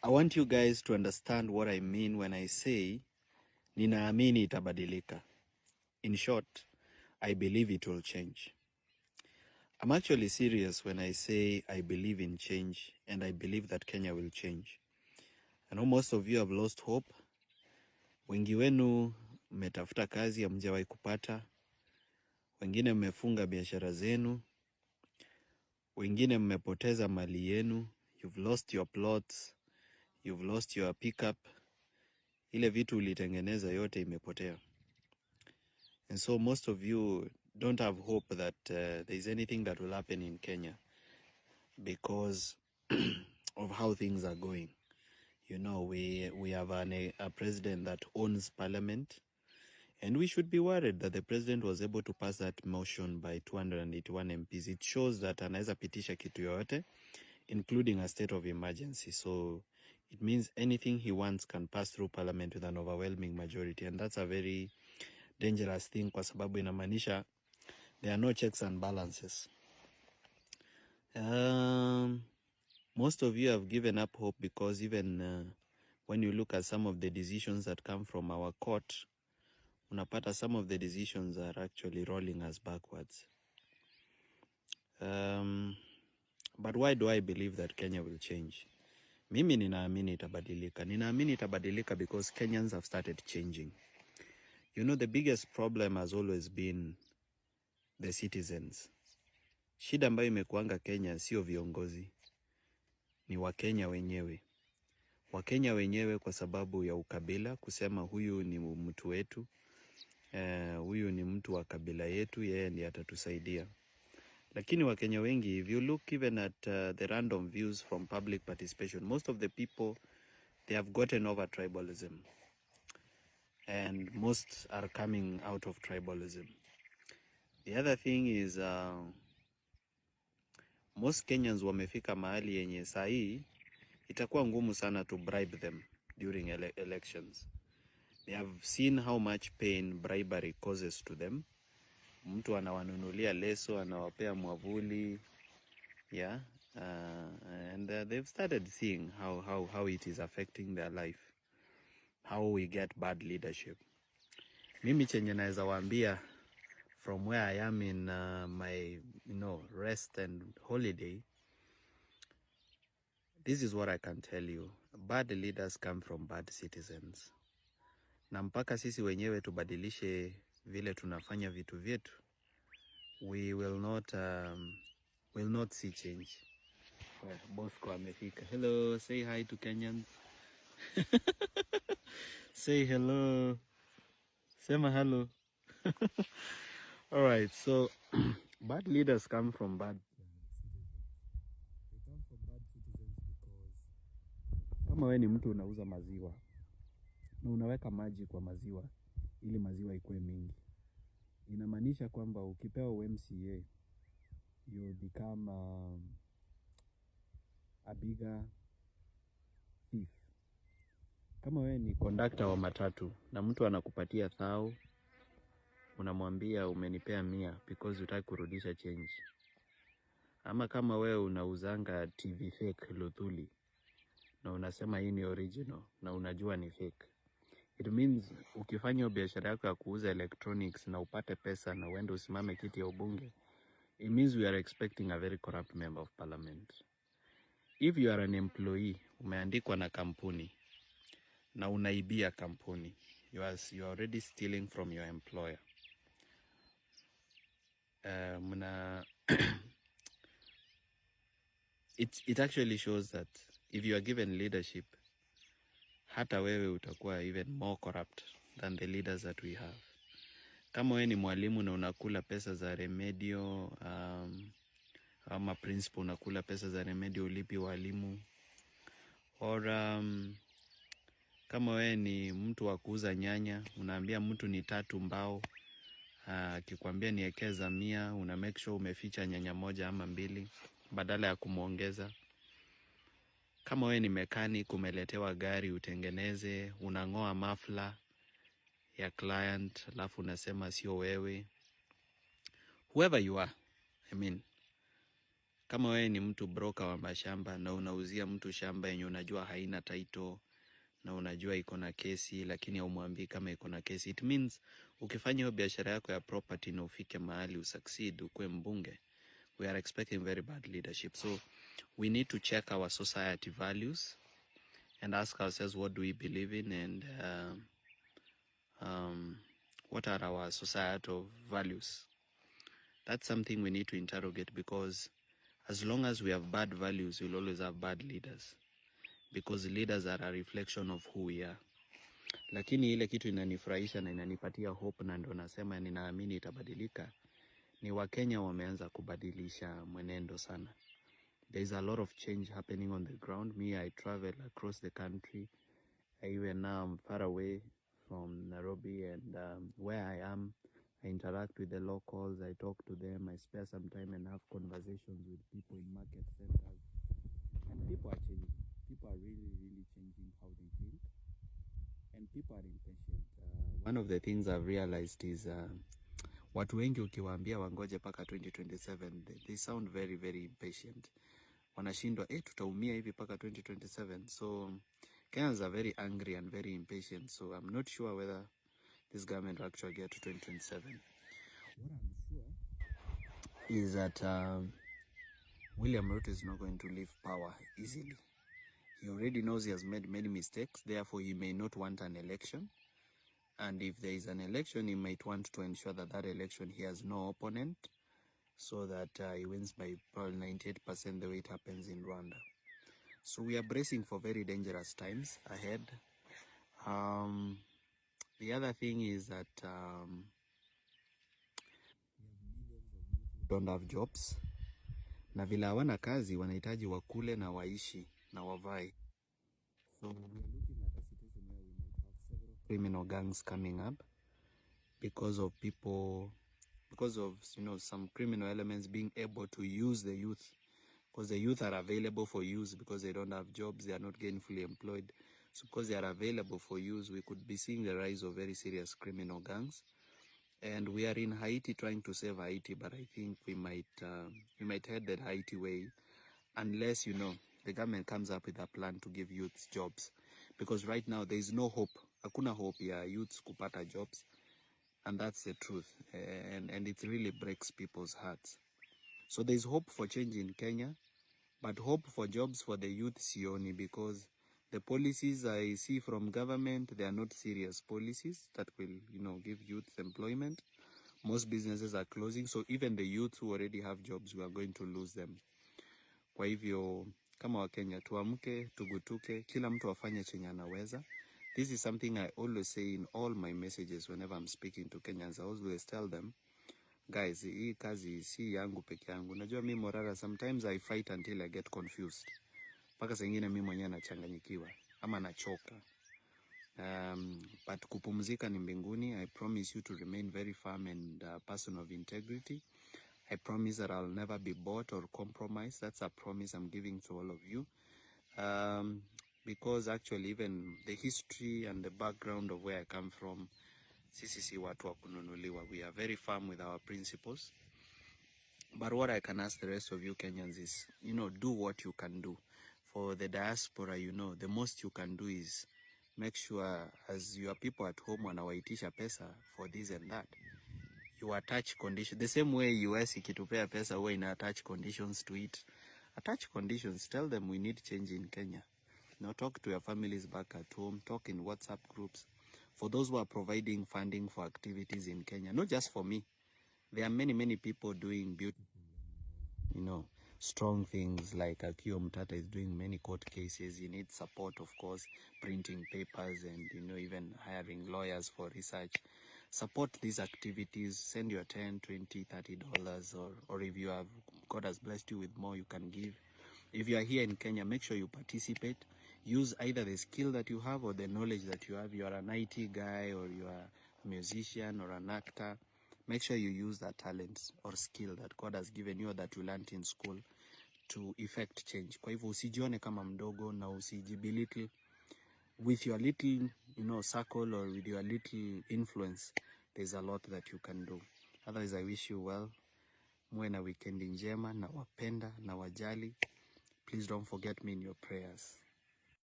I want you guys to understand what I mean when I say ninaamini itabadilika. In short, I believe it will change. I'm actually serious when I say I believe in change and I believe that Kenya will change. I know most of you have lost hope. Wengi wenu mmetafuta kazi hamjawahi kupata. Wengine mmefunga biashara zenu. Wengine mmepoteza mali yenu. You've lost your plots. You've lost your pickup. Ile vitu ulitengeneza yote imepotea. And so most of you don't have hope that there is anything that will happen in Kenya because of how things are going. You know, we have a president that owns parliament, and we should be worried that the president was able to pass that motion by 281 MPs. It shows that anaweza pitisha kitu yote, including a state of emergency. So it means anything he wants can pass through parliament with an overwhelming majority, and that's a very dangerous thing kwa sababu inamaanisha there are no checks and balances. Most of you have given up hope because even when you look at some of the decisions that come from our court, unapata some of the decisions are actually rolling us backwards. But why do I believe that Kenya will change? Mimi ninaamini itabadilika. Ninaamini itabadilika because Kenyans have started changing. You know, the biggest problem has always been the citizens. Shida ambayo imekuanga Kenya sio viongozi, ni Wakenya wenyewe. Wakenya wenyewe kwa sababu ya ukabila, kusema huyu ni mtu wetu, huyu ni mtu wa kabila yetu, yeye ndiye atatusaidia. Lakini Wakenya wengi, if you look even at the random views from public participation, most of the people, they have gotten over tribalism. And most are coming out of tribalism. The other thing is, most Kenyans wamefika mahali yenye sahi itakuwa ngumu sana to bribe them during elections. They have seen how much pain bribery causes to them. Mtu anawanunulia leso, anawapea mwavuli, yeah, and they've started seeing how it is affecting their life, how we get bad leadership. Mimi chenye naweza waambia from where I am in my rest and holiday, this is what I can tell you. Bad leaders come from bad citizens. Na mpaka sisi wenyewe tubadilishe vile tunafanya vitu vyetu, we will not see change. Well, Bosco amefika. Hello, say hi to Kenyans. Say hello. Sema hello. All right, so bad leaders come from bad citizens. They come from bad citizens because kama wewe ni mtu unauza maziwa na unaweka maji kwa maziwa ili maziwa ikuwe mingi, inamaanisha kwamba ukipewa UMCA you become a bigger thief. Kama wewe ni conductor wa matatu na mtu anakupatia 1,000, unamwambia umenipea 100 because hutaki kurudisha change. Ama kama wewe unauzanga TV fake Luthuli na unasema hii ni original na unajua ni fake, it means ukifanya biashara yako ya kuuza electronics na upate pesa na uende usimame kiti ya ubunge, it means we are expecting a very corrupt member of parliament. If you are an employee, umeandikwa na kampuni na unaibia kampuni, you are already stealing from your employer. It actually shows that if you are given leadership, hata wewe utakuwa even more corrupt than the leaders that we have. Kama wewe ni mwalimu na unakula pesa za remedio, ama principal unakula pesa za remedio ulipi walimu, or kama wewe ni mtu wa kuuza nyanya, unaambia mtu ni 3 mbao, akikwambia niekeza 100, una make sure umeficha nyanya 1 ama 2 badala ya kumuongeza. Kama wewe ni mechanic, umeletewa gari utengeneze, unangoa mafla ya client alafu unasema sio wewe. Whoever you are, I mean, Kama wewe ni mtu broker wa mashamba na unauzia mtu shamba yenye unajua haina title na unajua iko na kesi, lakini haumwambii kama iko na kesi, it means ukifanya hiyo biashara yako ya property na ufike mahali usucceed, ukue mbunge, we are expecting very bad leadership. So we need to check our society values and ask ourselves, what do we believe in, and what are our societal values? That's something we need to interrogate, because as long as we have bad values, we'll always have bad leaders, because leaders are a reflection of who we are. Lakini ile kitu inanifurahisha na inanipatia hope na ndo nasema ninaamini itabadilika, ni Wakenya wameanza kubadilisha mwenendo sana. There is a lot of change happening on the ground. Me, I travel across the country. Even now I'm far away from Nairobi, and where I am, I interact with the locals, I talk to them, I spare some time and have conversations with people in market centers. And people are changing. People are really, really changing how they think. And people are impatient. One of the things I've realized is watu wengi ukiwaambia wangoje paka 2027, they sound very, very impatient. Wanashindwa, tutaumia hivi paka 2027. So Kenyans are very angry and very impatient. So I'm not sure whether this government will actually get to 2027. What I'm sure is that William Ruto is not going to leave power easily. He already knows he has made many mistakes, therefore he may not want an election. And if there is an election, he might want to ensure that that election he has no opponent, so that he wins by probably 98% the way it happens in Rwanda. So we are bracing for very dangerous times ahead. The other thing is that don't have jobs. Na vile hawana kazi, wanahitaji wakule na waishi na wavae. So we are looking at a situation where we might have several criminal gangs coming up because of some criminal elements being able to use the youth, because the youth are available for use because they don't have jobs, they are not gainfully employed. So because they are available for use, we could be seeing the rise of very serious criminal gangs. And we are in Haiti trying to save Haiti, but I think we might head that Haiti way unless, the government comes up with a plan to give youths jobs. Because right now there is no hope. Hakuna hope ya youths kupata jobs. And that's the truth. And it really breaks people's hearts. So there's hope for change in Kenya, but hope for jobs for the youth sioni, because the policies I see from government, they are not serious policies that will, give youth employment. Most businesses are closing, so even the youth who already have jobs, we are going to lose them. Kwa hivyo, kama Wakenya, tuamke, tugutuke, kila mtu afanye chenye anaweza. This is something I always say in all my messages whenever I'm speaking to Kenyans. I always tell them, guys, hii kazi si yangu peke yangu. Unajua mimi Morara, sometimes I fight until I get confused. Paka sengine mimi mwenyewe nachanganyikiwa ama nachoka. But kupumzika ni mbinguni. I promise you to remain very firm and a person of integrity. I promise that I'll never be bought or compromised. That's a promise I'm giving to all of you. Because actually even the history and the background of where I come from, sisi si watu wa kununuliwa. We are very firm with our principles. But what I can ask the rest of you Kenyans is, do what you can do. For the diaspora, the most you can do is make sure, as your people at home wanawaitisha pesa for this and that, you attach conditions. The same way US ikitupea pesa huwa ina attach conditions to it. Attach conditions. Tell them we need change in Kenya. Talk to your families back at home. Talk in WhatsApp groups. For those who are providing funding for activities in Kenya, not just for me. There are many, many people doing beautiful, strong things, like Akio Mtata is doing many court cases. He needs support, of course, printing papers and, even hiring lawyers for research. Support these activities. Send your $10, $20, $30, or if you have, God has blessed you with more, you can give. If you are here in Kenya, make sure you participate. Use either the skill that you have or the knowledge that you have. You are an IT guy, or you are a musician or an actor. Make sure you use that talent or skill that God has given you or that you learned in school to effect change. Kwa hivyo usijione kama mdogo na usijibelittle. With your little, circle or with your little influence, there's a lot that you can do. Otherwise, I wish you well. Muwe na weekend njema, na wapenda na wajali. Please don't forget me in your prayers.